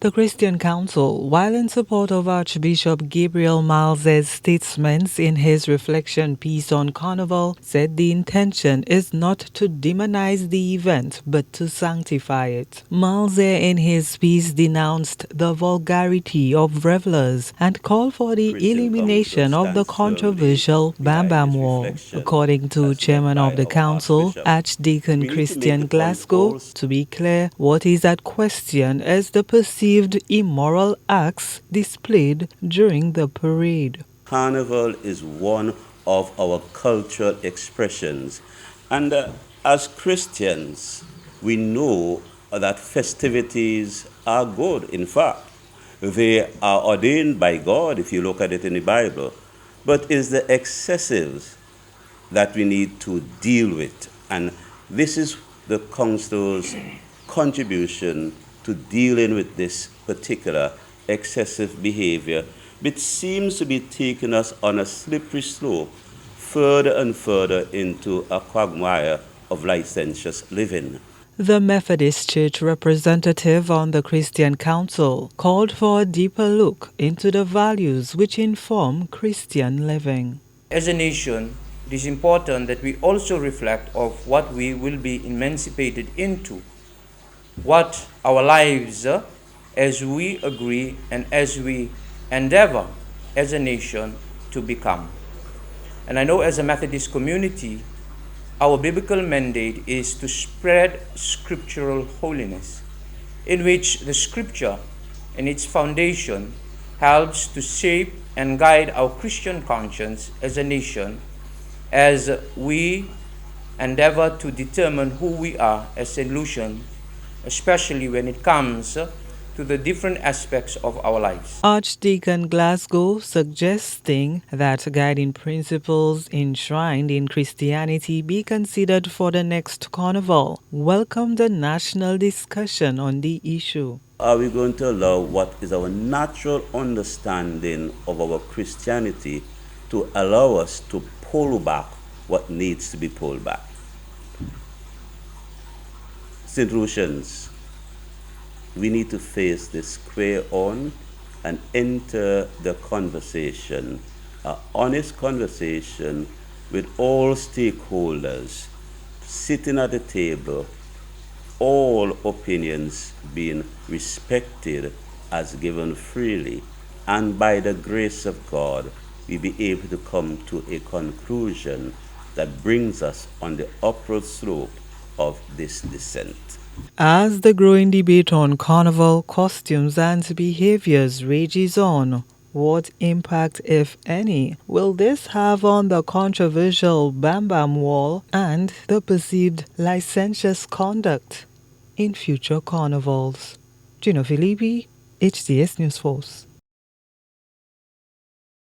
The Christian Council, while in support of Archbishop Gabriel Malzaire's statements in his reflection piece on Carnival, said the intention is not to demonize the event but to sanctify it. Malzaire in his piece denounced the vulgarity of revelers and called for the elimination of the controversial Bam Bam Wall. According to Chairman of the Council, Archdeacon Christian Glasgow, to be clear, what is at question is the perceived immoral acts displayed during the parade. Carnival is one of our cultural expressions, and as Christians, we know that festivities are good. In fact, they are ordained by God if you look at it in the Bible, but it's the excessives that we need to deal with, and this is the Council's contribution to dealing with this particular excessive behavior, which seems to be taking us on a slippery slope further and further into a quagmire of licentious living. The Methodist Church representative on the Christian Council called for a deeper look into the values which inform Christian living. As a nation, it is important that we also reflect of what we will be emancipated into, what our lives, as we agree and as we endeavor as a nation to become. And I know as a Methodist community, our biblical mandate is to spread scriptural holiness, in which the scripture and its foundation helps to shape and guide our Christian conscience as a nation, as we endeavor to determine who we are as St. Lucian, especially when it comes to the different aspects of our lives. Archdeacon Glasgow suggesting that guiding principles enshrined in Christianity be considered for the next Carnival, welcomed a national discussion on the issue. Are we going to allow what is our natural understanding of our Christianity to allow us to pull back what needs to be pulled back? St. Lucians, we need to face this square on and enter the conversation, an honest conversation with all stakeholders, sitting at the table, all opinions being respected as given freely, and by the grace of God, we be able to come to a conclusion that brings us on the upward slope of this descent. As the growing debate on Carnival costumes and behaviors rages on, what impact, if any, will this have on the controversial Bam Bam Wall and the perceived licentious conduct in future carnivals? Gino Filippi, HDS News Force.